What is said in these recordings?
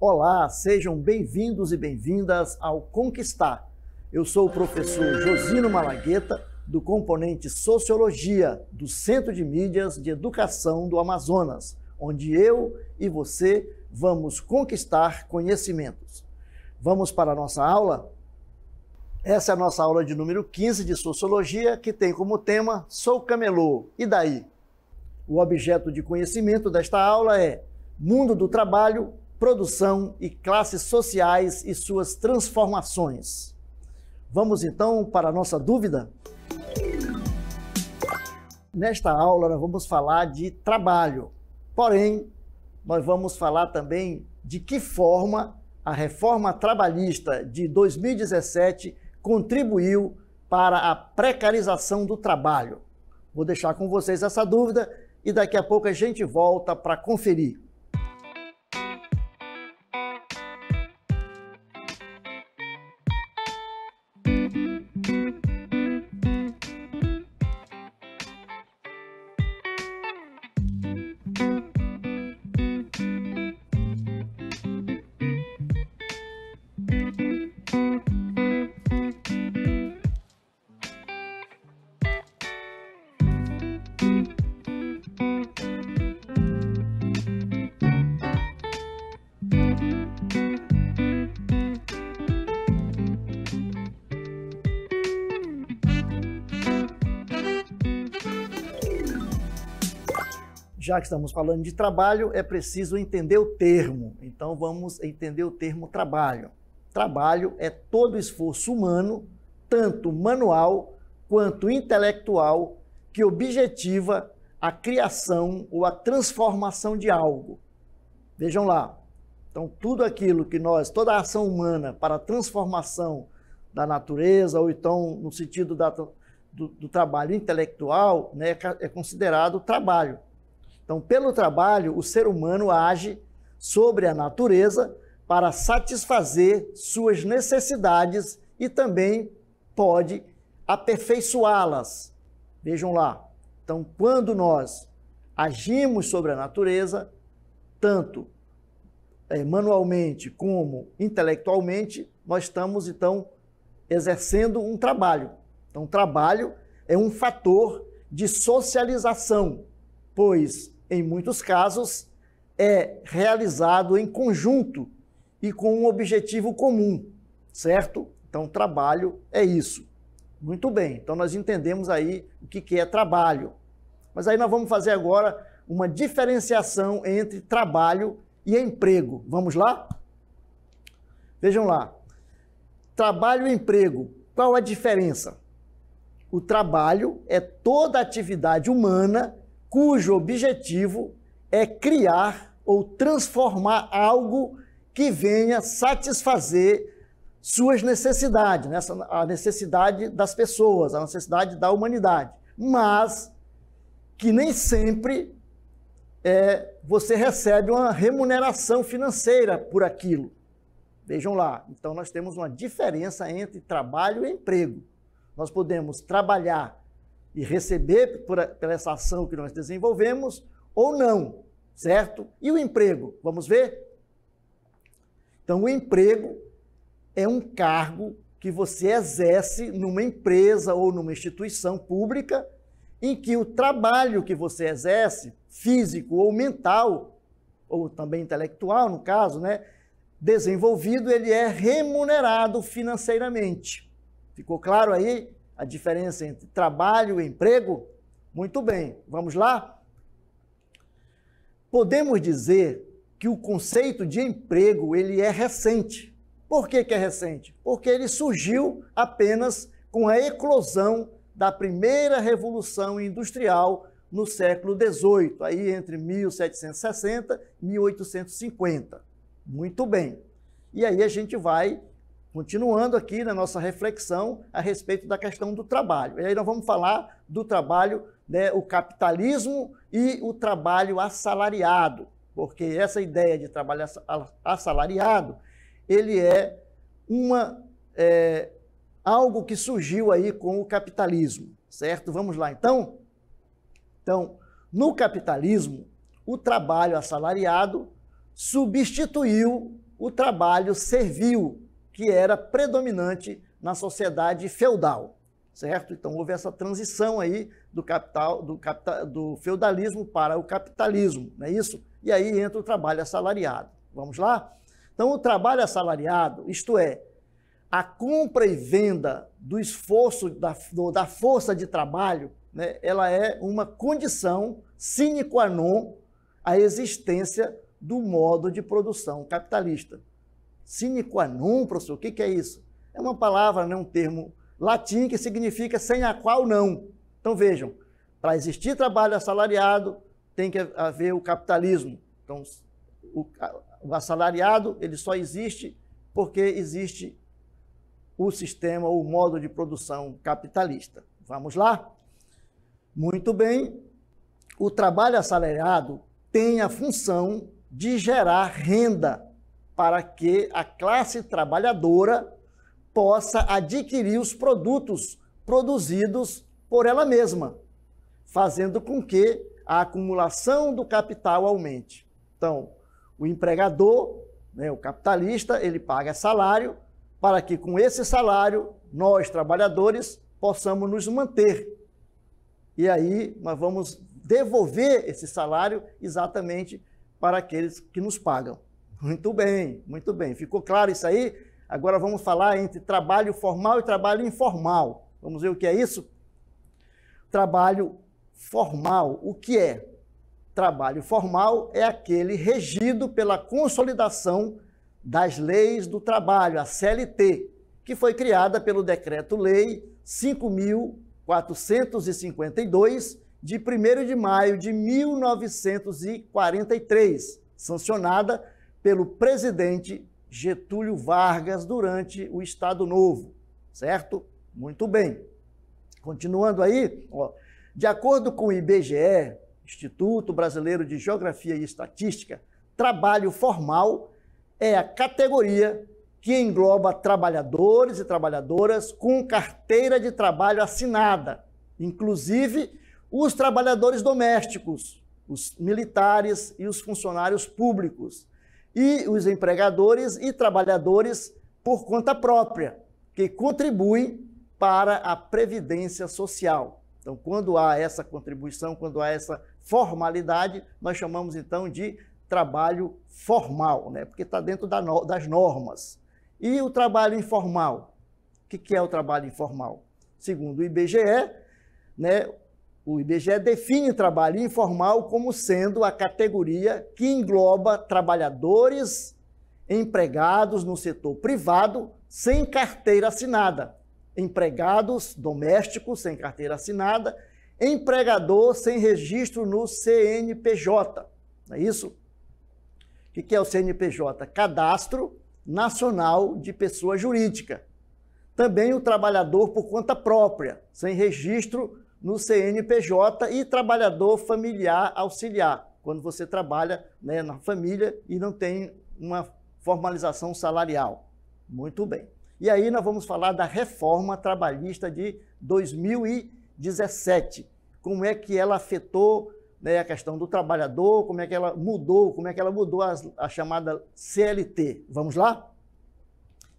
Olá, sejam bem-vindos e bem-vindas ao Conquistar. Eu sou o professor Josino Malagueta, do componente Sociologia do Centro de Mídias de Educação do Amazonas, onde eu e você vamos conquistar conhecimentos. Vamos para a nossa aula? Essa é a nossa aula de número 15 de Sociologia, que tem como tema Sou Camelô, e daí? O objeto de conhecimento desta aula é Mundo do Trabalho, Produção e Classes Sociais e suas transformações. Vamos então para a nossa dúvida? Nesta aula nós vamos falar de trabalho, porém nós vamos falar também de que forma a reforma trabalhista de 2017 contribuiu para a precarização do trabalho. Vou deixar com vocês essa dúvida e daqui a pouco a gente volta para conferir. Já que estamos falando de trabalho, é preciso entender o termo. Então, vamos entender o termo trabalho. Trabalho é todo esforço humano, tanto manual quanto intelectual, que objetiva a criação ou a transformação de algo. Vejam lá. Então, tudo aquilo que toda a ação humana para a transformação da natureza, ou então no sentido do trabalho intelectual, né, é considerado trabalho. Então, pelo trabalho, o ser humano age sobre a natureza para satisfazer suas necessidades e também pode aperfeiçoá-las. Vejam lá. Então, quando nós agimos sobre a natureza, tanto manualmente como intelectualmente, nós estamos, então, exercendo um trabalho. Então, trabalho é um fator de socialização, pois em muitos casos, é realizado em conjunto e com um objetivo comum, certo? Então, trabalho é isso. Muito bem, então nós entendemos aí o que é trabalho. Mas aí nós vamos fazer agora uma diferenciação entre trabalho e emprego. Vamos lá? Vejam lá. Trabalho e emprego, qual a diferença? O trabalho é toda atividade humana cujo objetivo é criar ou transformar algo que venha satisfazer suas necessidades, né? A necessidade das pessoas, a necessidade da humanidade, mas que nem sempre você recebe uma remuneração financeira por aquilo. Vejam lá, então nós temos uma diferença entre trabalho e emprego. Nós podemos trabalhar e receber por essa ação que nós desenvolvemos, ou não, certo? E o emprego? Vamos ver? Então, o emprego é um cargo que você exerce numa empresa ou numa instituição pública, em que o trabalho que você exerce, físico ou mental, ou também intelectual, no caso, né, desenvolvido, ele é remunerado financeiramente. Ficou claro aí a diferença entre trabalho e emprego? Muito bem, vamos lá? Podemos dizer que o conceito de emprego ele é recente. Por que é recente? Porque ele surgiu apenas com a eclosão da primeira Revolução Industrial no século XVIII, aí entre 1760 e 1850. Muito bem. E aí a gente vai continuando aqui na nossa reflexão a respeito da questão do trabalho. E aí nós vamos falar do trabalho, né, o capitalismo e o trabalho assalariado, porque essa ideia de trabalho assalariado, ele é uma algo que surgiu aí com o capitalismo, certo? Vamos lá, então? Então, no capitalismo, o trabalho assalariado substituiu o trabalho servil, que era predominante na sociedade feudal, certo? Então, houve essa transição aí do feudalismo para o capitalismo, não é isso? E aí entra o trabalho assalariado. Vamos lá? Então, o trabalho assalariado, isto é, a compra e venda do esforço, da força de trabalho, né, ela é uma condição sine qua non à existência do modo de produção capitalista. Sine qua non, professor, o que é isso? É uma palavra, né, um termo latim que significa sem a qual não. Então, vejam, para existir trabalho assalariado, tem que haver o capitalismo. Então, o assalariado, ele só existe porque existe o sistema, o modo de produção capitalista. Vamos lá? Muito bem. O trabalho assalariado tem a função de gerar renda para que a classe trabalhadora possa adquirir os produtos produzidos por ela mesma, fazendo com que a acumulação do capital aumente. Então, o empregador, né, o capitalista, ele paga salário para que com esse salário nós, trabalhadores, possamos nos manter. E aí nós vamos devolver esse salário exatamente para aqueles que nos pagam. Muito bem, muito bem. Ficou claro isso aí? Agora vamos falar entre trabalho formal e trabalho informal. Vamos ver o que é isso? Trabalho formal, o que é? Trabalho formal é aquele regido pela consolidação das leis do trabalho, a CLT, que foi criada pelo Decreto-Lei 5.452, de 1º de maio de 1943, sancionada pelo presidente Getúlio Vargas durante o Estado Novo, certo? Muito bem. Continuando aí, ó, de acordo com o IBGE, Instituto Brasileiro de Geografia e Estatística, trabalho formal é a categoria que engloba trabalhadores e trabalhadoras com carteira de trabalho assinada, inclusive os trabalhadores domésticos, os militares e os funcionários públicos, e os empregadores e trabalhadores por conta própria, que contribuem para a Previdência Social. Então, quando há essa contribuição, quando há essa formalidade, nós chamamos então de trabalho formal, né? Porque está dentro das normas. E o trabalho informal? O que é o trabalho informal? Segundo o IBGE, né, o IBGE define o trabalho informal como sendo a categoria que engloba trabalhadores empregados no setor privado sem carteira assinada, empregados domésticos sem carteira assinada, empregador sem registro no CNPJ. Não é isso? O que é o CNPJ? Cadastro Nacional de Pessoa Jurídica. Também o trabalhador por conta própria, sem registro no CNPJ, e trabalhador familiar auxiliar, quando você trabalha, né, na família e não tem uma formalização salarial. Muito bem. E aí nós vamos falar da reforma trabalhista de 2017. Como é que ela afetou, né, a questão do trabalhador, como é que ela mudou a chamada CLT. Vamos lá?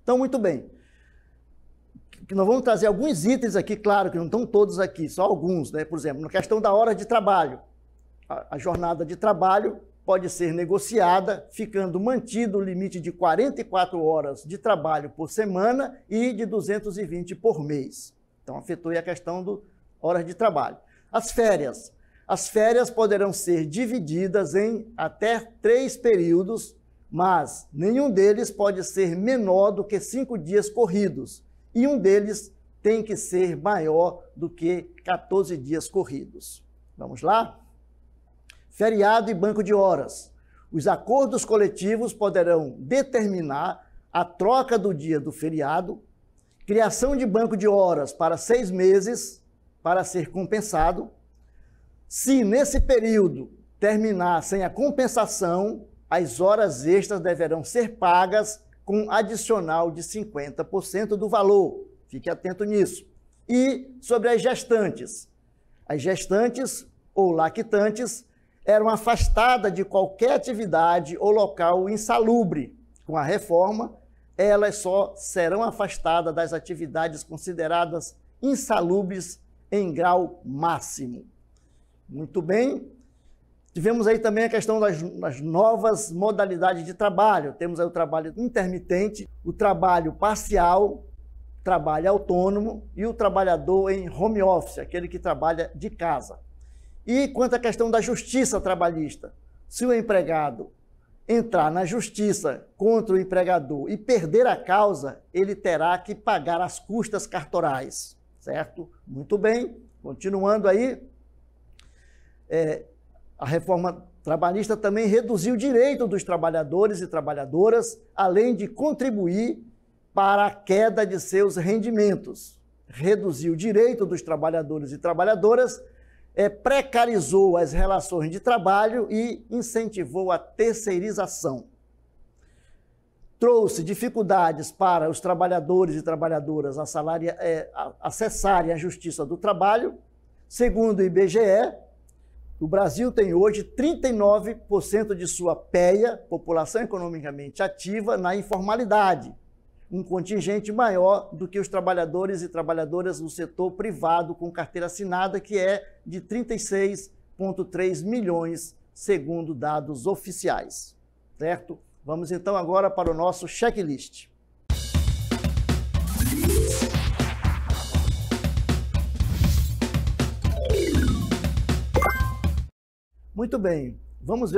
Então, muito bem. Nós vamos trazer alguns itens aqui, claro que não estão todos aqui, só alguns, né? Por exemplo, na questão da hora de trabalho. A jornada de trabalho pode ser negociada, ficando mantido o limite de 44 horas de trabalho por semana e de 220 por mês. Então, afetou aí a questão das horas de trabalho. As férias. As férias poderão ser divididas em até 3 períodos, mas nenhum deles pode ser menor do que 5 dias corridos, e um deles tem que ser maior do que 14 dias corridos. Vamos lá? Feriado e banco de horas. Os acordos coletivos poderão determinar a troca do dia do feriado, criação de banco de horas para 6 meses para ser compensado. Se nesse período terminar sem a compensação, as horas extras deverão ser pagas com adicional de 50% do valor. Fique atento nisso. E sobre as gestantes. As gestantes ou lactantes eram afastadas de qualquer atividade ou local insalubre. Com a reforma, elas só serão afastadas das atividades consideradas insalubres em grau máximo. Muito bem. Tivemos aí também a questão das novas modalidades de trabalho. Temos aí o trabalho intermitente, o trabalho parcial, trabalho autônomo e o trabalhador em home office, aquele que trabalha de casa. E quanto à questão da justiça trabalhista, se o empregado entrar na justiça contra o empregador e perder a causa, ele terá que pagar as custas cartorais, certo? Muito bem, continuando aí, a reforma trabalhista também reduziu o direito dos trabalhadores e trabalhadoras, além de contribuir para a queda de seus rendimentos. Reduziu o direito dos trabalhadores e trabalhadoras, precarizou as relações de trabalho e incentivou a terceirização. Trouxe dificuldades para os trabalhadores e trabalhadoras acessarem a justiça do trabalho. Segundo o IBGE, o Brasil tem hoje 39% de sua PEA, população economicamente ativa, na informalidade, um contingente maior do que os trabalhadores e trabalhadoras do setor privado com carteira assinada, que é de 36,3 milhões, segundo dados oficiais. Certo? Vamos então agora para o nosso checklist. Muito bem, vamos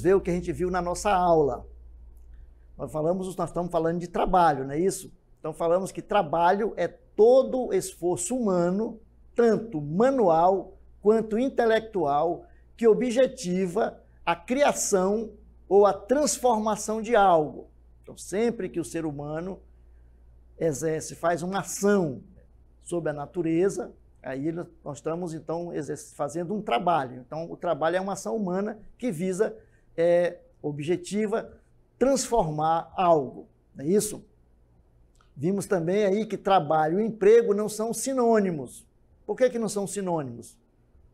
ver o que a gente viu na nossa aula. Nós estamos falando de trabalho, não é isso? Então falamos que trabalho é todo esforço humano, tanto manual quanto intelectual, que objetiva a criação ou a transformação de algo. Então sempre que o ser humano faz uma ação sobre a natureza, aí nós estamos, então, fazendo um trabalho. Então, o trabalho é uma ação humana que visa, objetiva, transformar algo. Não é isso? Vimos também aí que trabalho e emprego não são sinônimos. Por que não são sinônimos?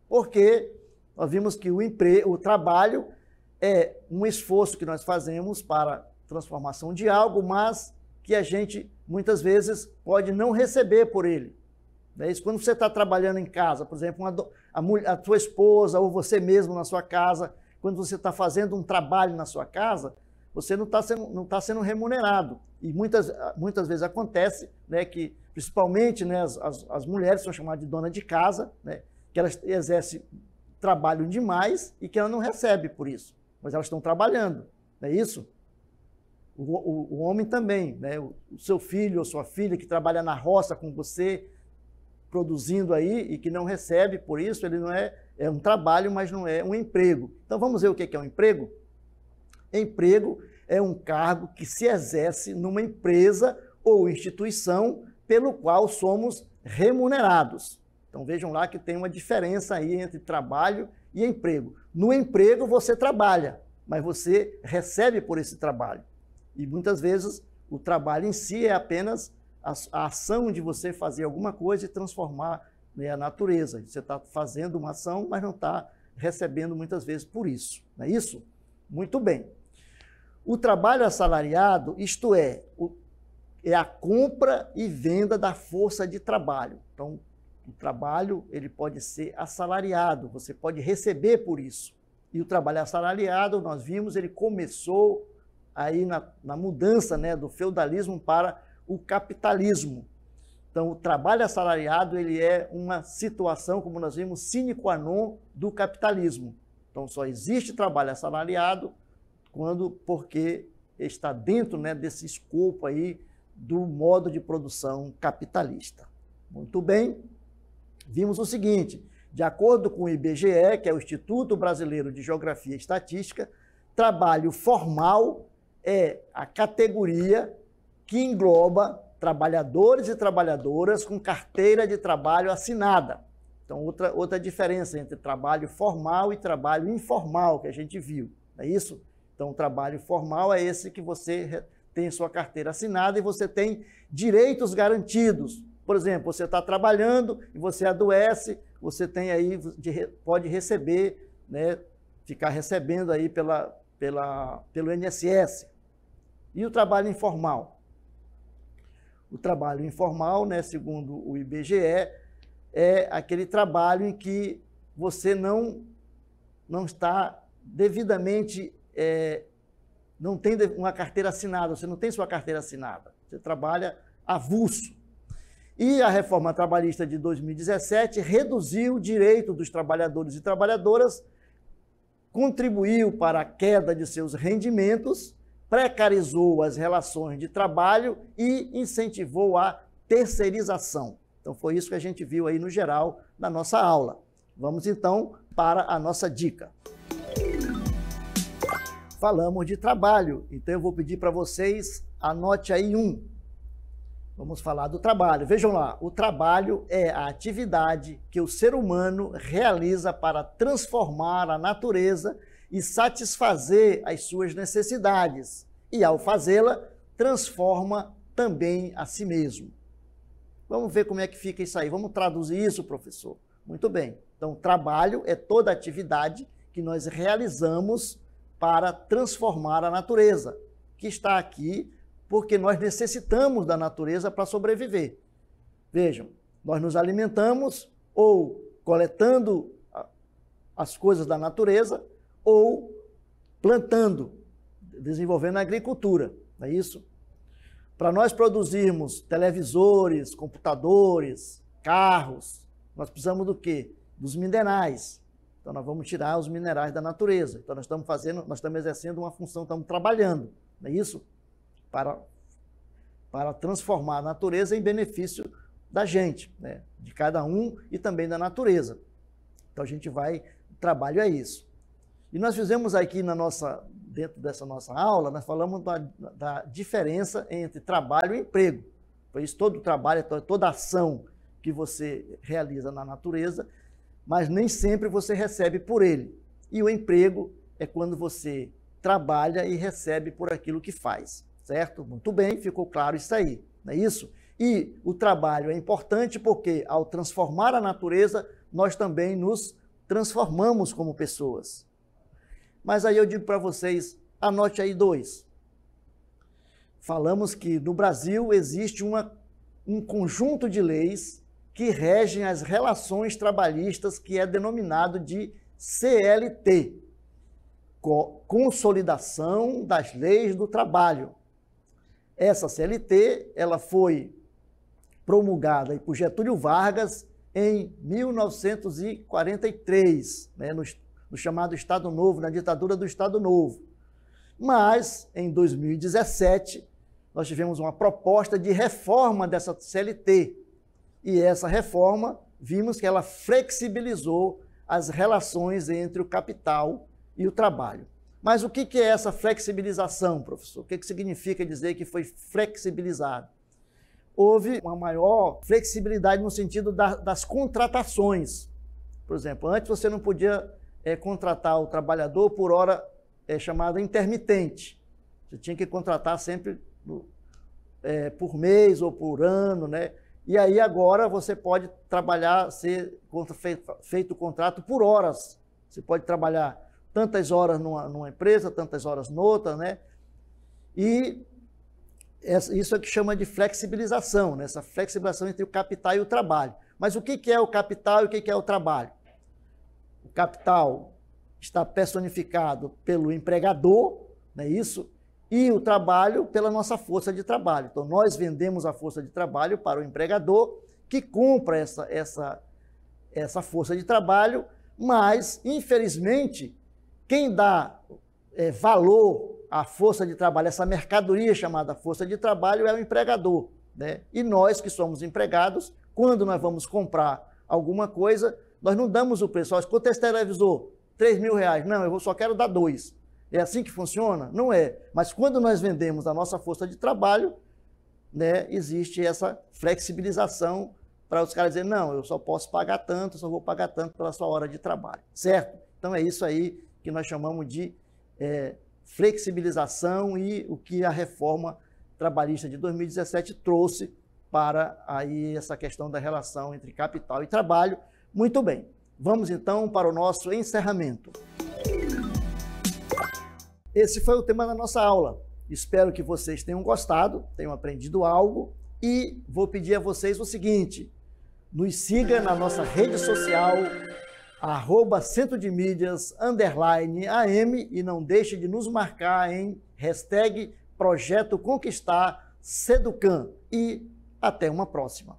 Porque nós vimos que o trabalho é um esforço que nós fazemos para a transformação de algo, mas que a gente, muitas vezes, pode não receber por ele. É isso. Quando você está trabalhando em casa, por exemplo, a sua esposa ou você mesmo na sua casa, quando você está fazendo um trabalho na sua casa, você não está sendo remunerado. E muitas vezes acontece, né, que, principalmente, né, as mulheres são chamadas de dona de casa, né, que elas exercem trabalho demais e que ela não recebe por isso, mas elas estão trabalhando, não é isso? O homem também, né, o seu filho ou sua filha que trabalha na roça com você, produzindo aí e que não recebe por isso, ele não é um trabalho, mas não é um emprego. Então vamos ver o que é um emprego? Emprego é um cargo que se exerce numa empresa ou instituição pelo qual somos remunerados. Então vejam lá que tem uma diferença aí entre trabalho e emprego. No emprego você trabalha, mas você recebe por esse trabalho. E muitas vezes o trabalho em si é apenas a ação de você fazer alguma coisa e transformar, né, a natureza. Você está fazendo uma ação, mas não está recebendo muitas vezes por isso. Não é isso? Muito bem. O trabalho assalariado, isto é a compra e venda da força de trabalho. Então, o trabalho ele pode ser assalariado, você pode receber por isso. E o trabalho assalariado, nós vimos, ele começou aí na mudança, né, do feudalismo para o capitalismo. Então, o trabalho assalariado ele é uma situação, como nós vimos, sine qua non do capitalismo. Então, só existe trabalho assalariado porque está dentro, né, desse escopo aí do modo de produção capitalista. Muito bem, vimos o seguinte, de acordo com o IBGE, que é o Instituto Brasileiro de Geografia e Estatística, trabalho formal é a categoria que engloba trabalhadores e trabalhadoras com carteira de trabalho assinada. Então, outra diferença entre trabalho formal e trabalho informal que a gente viu, não é isso? Então, o trabalho formal é esse que você tem sua carteira assinada e você tem direitos garantidos. Por exemplo, você está trabalhando e você adoece, você tem aí, pode receber, né, ficar recebendo aí pelo INSS. E o trabalho informal? O trabalho informal, né, segundo o IBGE, é aquele trabalho em que você não está devidamente, não tem uma carteira assinada, você não tem sua carteira assinada, você trabalha avulso. E a reforma trabalhista de 2017 reduziu o direito dos trabalhadores e trabalhadoras, contribuiu para a queda de seus rendimentos, precarizou as relações de trabalho e incentivou a terceirização. Então foi isso que a gente viu aí no geral na nossa aula. Vamos então para a nossa dica. Falamos de trabalho, então eu vou pedir para vocês, anote aí um. Vamos falar do trabalho. Vejam lá, o trabalho é a atividade que o ser humano realiza para transformar a natureza e satisfazer as suas necessidades. E ao fazê-la, transforma também a si mesmo. Vamos ver como é que fica isso aí. Vamos traduzir isso, professor? Muito bem. Então, trabalho é toda atividade que nós realizamos para transformar a natureza, que está aqui porque nós necessitamos da natureza para sobreviver. Vejam, nós nos alimentamos ou coletando as coisas da natureza ou plantando, desenvolvendo a agricultura, não é isso? Para nós produzirmos televisores, computadores, carros, nós precisamos do quê? Dos minerais. Então nós vamos tirar os minerais da natureza. Então nós estamos exercendo uma função, estamos trabalhando, não é isso? Para transformar a natureza em benefício da gente, né? De cada um e também da natureza. Então a gente vai, o trabalho é isso. E nós fizemos aqui dentro dessa nossa aula, nós falamos da diferença entre trabalho e emprego. Por isso todo trabalho, toda ação que você realiza na natureza, mas nem sempre você recebe por ele. E o emprego é quando você trabalha e recebe por aquilo que faz. Certo? Muito bem, ficou claro isso aí, não é isso? E o trabalho é importante porque, ao transformar a natureza, nós também nos transformamos como pessoas. Mas aí eu digo para vocês, anote aí dois. Falamos que no Brasil existe um conjunto de leis que regem as relações trabalhistas que é denominado de CLT, Consolidação das Leis do Trabalho. Essa CLT, ela foi promulgada por Getúlio Vargas em 1943, né, no chamado Estado Novo, na ditadura do Estado Novo. Mas, em 2017, nós tivemos uma proposta de reforma dessa CLT. E essa reforma, vimos que ela flexibilizou as relações entre o capital e o trabalho. Mas o que é essa flexibilização, professor? O que significa dizer que foi flexibilizado? Houve uma maior flexibilidade no sentido das contratações. Por exemplo, antes você não podia contratar o trabalhador por hora chamada intermitente. Você tinha que contratar sempre por mês ou por ano, né? E aí agora você pode trabalhar, ser feito o contrato por horas. Você pode trabalhar tantas horas numa empresa, tantas horas noutra, né? E isso é que chama de flexibilização, né? Essa flexibilização entre o capital e o trabalho. Mas o que é o capital e o que é o trabalho? O capital está personificado pelo empregador, não é isso? E o trabalho pela nossa força de trabalho. Então, nós vendemos a força de trabalho para o empregador, que compra essa força de trabalho, mas, infelizmente, quem dá valor à força de trabalho, essa mercadoria chamada força de trabalho, é o empregador, né? E nós que somos empregados, quando nós vamos comprar alguma coisa, nós não damos o preço. Quanto é esse televisor? R$3.000. Não, eu só quero dar 2. É assim que funciona? Não é. Mas quando nós vendemos a nossa força de trabalho, né, existe essa flexibilização para os caras dizerem, não, eu só posso pagar tanto, só vou pagar tanto pela sua hora de trabalho, certo? Então é isso aí que nós chamamos de flexibilização e o que a reforma trabalhista de 2017 trouxe para aí essa questão da relação entre capital e trabalho. Muito bem, vamos então para o nosso encerramento. Esse foi o tema da nossa aula. Espero que vocês tenham gostado, tenham aprendido algo e vou pedir a vocês o seguinte: nos siga na nossa rede social, @Centro de Mídias _AM, e não deixe de nos marcar em #Projeto Conquistar Seducan. E até uma próxima.